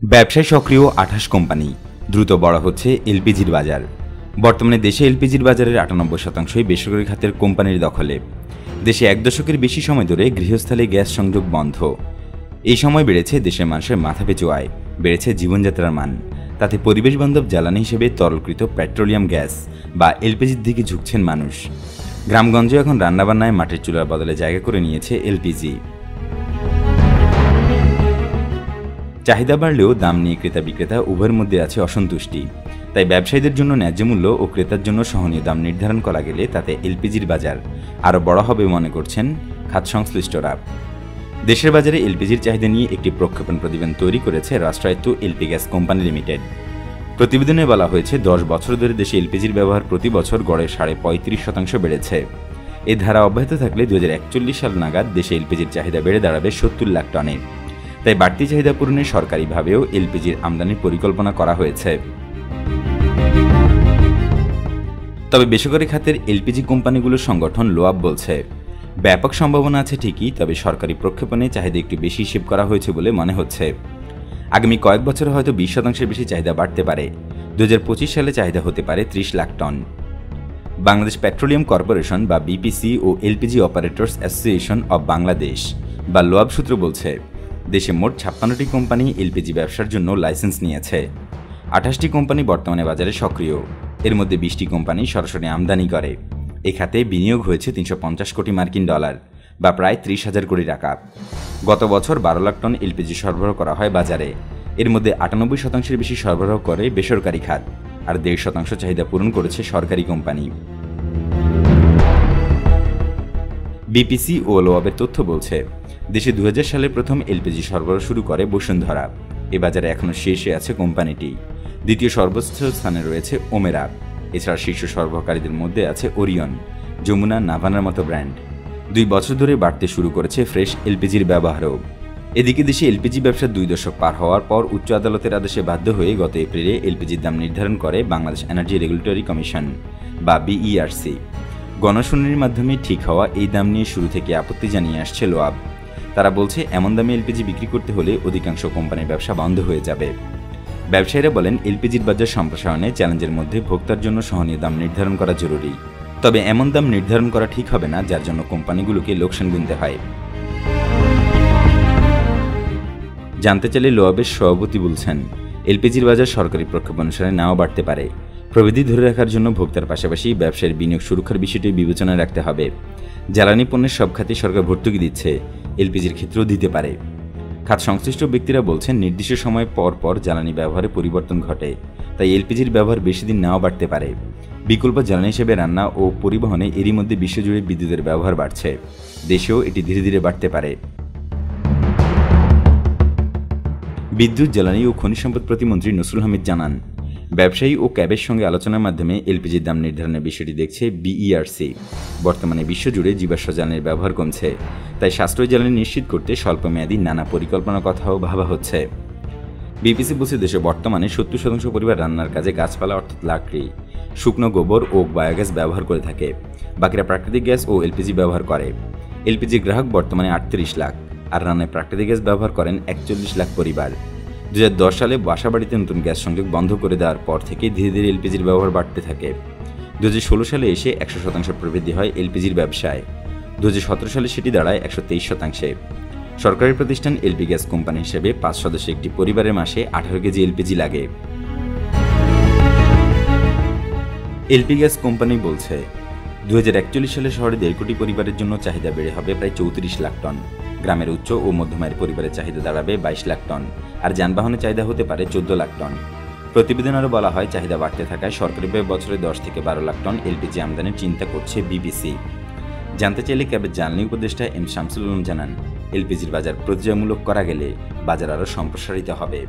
ব্যবসায় সক্রিয় 28 কোম্পানি, দ্রুত বড় হচ্ছে এলপিজির বাজার। বর্তমানে দেশে এলপিজির বাজারের 98%ই বেসরকারি খাতের কোম্পানির দখলে। দেশে 1 দশকের বেশি সময় ধরে গৃহস্থলে গ্যাস সংযোগ বন্ধ। এই সময় বেড়েছে দেশের মানুষের মাথাপিছু আয়, বেড়েছে জীবনযাত্রার মান। তাতে পরিবেশ বান্ধব জ্বালানি হিসেবে তরলকৃত পেট্রোলিয়াম গ্যাস বা এলপিজির দিকে ঝুঁকছেন মানুষ। গ্রামগঞ্জে এখন রান্নাবান্নায় মাটির চুলার বদলে জায়গা করে নিয়েছে এলপিজি। চাহিদা বাড়লেও দাম নিয়ে ক্রেতা বিক্রেতা উভয়ের মধ্যে আছে অসন্তুষ্টি। তাই ব্যবসায়ীদের জন্য ন্যায্য মূল্য ও ক্রেতার জন্য সহনীয় দাম নির্ধারণ করা গেলে তাতে এলপিজির বাজার আরও বড় হবে মনে করছেন খাত সংশ্লিষ্টরা। দেশের বাজারে এলপিজির চাহিদা নিয়ে একটি প্রক্ষেপণ প্রতিবেদন তৈরি করেছে রাষ্ট্রায়ত্ত এলপি গ্যাস কোম্পানি লিমিটেড। প্রতিবেদনে বলা হয়েছে 10 বছর ধরে দেশে এলপিজির ব্যবহার প্রতি বছর গড়ে 35.5% বেড়েছে। এই ধারা অব্যাহত থাকলে 2041 সাল নাগাদ দেশে এলপিজির চাহিদা বেড়ে দাঁড়াবে 70 লাখ টনে। তাই বাড়তি চাহিদা পূরণে সরকারিভাবেও এলপিজির আমদানির পরিকল্পনা করা হয়েছে। তবে বেসরকারি খাতের এলপিজি কোম্পানিগুলোর সংগঠন লোয়াব বলছে, ব্যাপক সম্ভাবনা আছে ঠিকই, তবে সরকারি প্রক্ষেপণে চাহিদা একটু বেশি হিসেব করা হয়েছে বলে মনে হচ্ছে। আগামী কয়েক বছরে হয়তো 20% বেশি চাহিদা বাড়তে পারে। 2025 সালে চাহিদা হতে পারে 30 lakh ton. Bangladesh petroleum corporation বা বিপিসি ও LPG operators association of Bangladesh বা লোয়াব সূত্র বলছে, দেশে মোট 56টি কোম্পানি এলপিজি ব্যবসার জন্য লাইসেন্স নিয়েছে। 28টি কোম্পানি বর্তমানে বাজারে সক্রিয়। এর মধ্যে 20টি কোম্পানি সরাসরি আমদানি করে। এ খাতে বিনিয়োগ হয়েছে 350 কোটি মার্কিন ডলার বা প্রায় 30,000 কোটি টাকা। গত বছর 12 লাখ টন এলপিজি সরবরাহ করা হয় বাজারে। এর মধ্যে 98%-এর বেশি সরবরাহ করে বেসরকারি খাত, আর 1.5% চাহিদা পূরণ করেছে সরকারি কোম্পানি। বিপিসি ও লোয়াবের তথ্য বলছে, দেশে 2000 সালে প্রথম এলপিজি সরবরাহ শুরু করে বসুন্ধরা। এ বাজারে এখনও শীর্ষে আছে কোম্পানিটি। দ্বিতীয় সর্বোচ্চ স্থানে রয়েছে ওমেরা। এছাড়া শীর্ষ সরবরাহকারীদের মধ্যে আছে ওরিয়ন, যমুনা, নাভানার মতো ব্র্যান্ড। 2 বছর ধরে বাড়তে শুরু করেছে ফ্রেশ এলপিজির ব্যবহারও। এদিকে দেশে এলপিজি ব্যবসা 2 দশক পার হওয়ার পর উচ্চ আদালতের আদেশে বাধ্য হয়ে গত এপ্রিলে এলপিজির দাম নির্ধারণ করে বাংলাদেশ এনার্জি রেগুলেটরি কমিশন বা বিইআরসি। গণশুনানির মাধ্যমে ঠিক হওয়া এই দাম নিয়ে শুরু থেকে আপত্তি জানিয়ে আসছে লোয়াব। তারা বলছে, এমন দামে এলপিজি বিক্রি করতে হলে অধিকাংশ কোম্পানির ব্যবসা বন্ধ হয়ে যাবে। ব্যবসায়ীরা বলেন, এলপিজির বাজার সম্প্রসারণে চ্যালেঞ্জের মধ্যে ভোক্তার জন্য সহনীয় দাম নির্ধারণ করা জরুরি। তবে এমন দাম নির্ধারণ করা ঠিক হবে না যার জন্য কোম্পানিগুলোকে লোকসান গুনতে হয়। জানতে চাইলে লোয়াবের সভাপতি বলছেন, এলপিজির বাজার সরকারি প্রক্ষেপ অনুসারে নাও বাড়তে পারে। প্রবৃদ্ধি ধরে রাখার জন্য ভোক্তার পাশাপাশি ব্যবসায়ের বিনিয়োগ সুরক্ষার বিষয়টি বিবেচনায় রাখতে হবে। জ্বালানি পণ্যের সব খাতে সরকার ভর্তুকি দিচ্ছে, এলপিজির ক্ষেত্রেও দিতে পারে। খাত সংশ্লিষ্ট ব্যক্তিরা বলছেন, নির্দিষ্ট সময় পর পর জ্বালানি ব্যবহারে পরিবর্তন ঘটে, তাই এলপিজির ব্যবহার বেশি দিন নাও বাড়তে পারে। বিকল্প জ্বালানি হিসেবে রান্না ও পরিবহনে এরই মধ্যে বিশ্বজুড়ে বিদ্যুতের ব্যবহার বাড়ছে। দেশেও এটি ধীরে ধীরে বাড়তে পারে। বিদ্যুৎ, জ্বালানি ও খনিজ সম্পদ প্রতিমন্ত্রী নসরুল হামিদ জানান, ব্যবসায়ী ও ক্যাবের সঙ্গে আলোচনার মাধ্যমে এলপিজির দাম নির্ধারণের বিষয়টি দেখছে বিইআরসি। বর্তমানে বিশ্বজুড়ে জীবাশ্ম জ্বালানির ব্যবহার কমছে, তাই সাশ্রয়ী জ্বালানি নিশ্চিত করতে স্বল্পমেয়াদী নানা পরিকল্পনার কথাও ভাবা হচ্ছে। বিপিসি বলছে, দেশে বর্তমানে 70% পরিবার রান্নার কাজে গাছপালা অর্থাৎ লাকড়ি, শুকনো গোবর ও বায়োগ্যাস ব্যবহার করে থাকে। বাকিরা প্রাকৃতিক গ্যাস ও এলপিজি ব্যবহার করে। এলপিজি গ্রাহক বর্তমানে 38 লাখ, আর রান্নায় প্রাকৃতিক গ্যাস ব্যবহার করেন 41 লাখ পরিবার। 2010 সালে বাসাবাড়িতে নতুন গ্যাস সংযোগ বন্ধ করে দেওয়ার পর থেকে ধীরে ধীরে এলপিজির ব্যবহার বাড়তে থাকে। 2016 সালে এসে 100% প্রবৃদ্ধি হয় এলপিজির ব্যবসায়। 2017 সালে সেটি দাঁড়ায় 123%। সরকারি প্রতিষ্ঠান এলপি গ্যাস কোম্পানি হিসেবে 5 সদস্য একটি পরিবারের মাসে 18 কেজি এলপিজি লাগে। এলপি গ্যাস কোম্পানি বলছে, 2041 সালে শহরে 1.5 কোটি পরিবারের জন্য চাহিদা বেড়ে হবে প্রায় 34 লাখ টন। গ্রামের উচ্চ ও মধ্যমায়ের পরিবারের চাহিদা দাঁড়াবে 22 লাখ টন, আর যানবাহনের চাহিদা হতে পারে 14 লাখ টন। প্রতিবেদন আরও বলা হয়, চাহিদা বাড়তে থাকায় সরকারিভাবে বছরে 10 থেকে 12 লাখ টন এলপিজি আমদানির চিন্তা করছে বিপিসি। জানতে চাইলে ক্যাবের জ্বালানি উপদেষ্টা এম শামসুল আলম জানান, এলপিজির বাজার প্রতিযোগিতামূলক করা গেলে বাজার আরও সম্প্রসারিত হবে।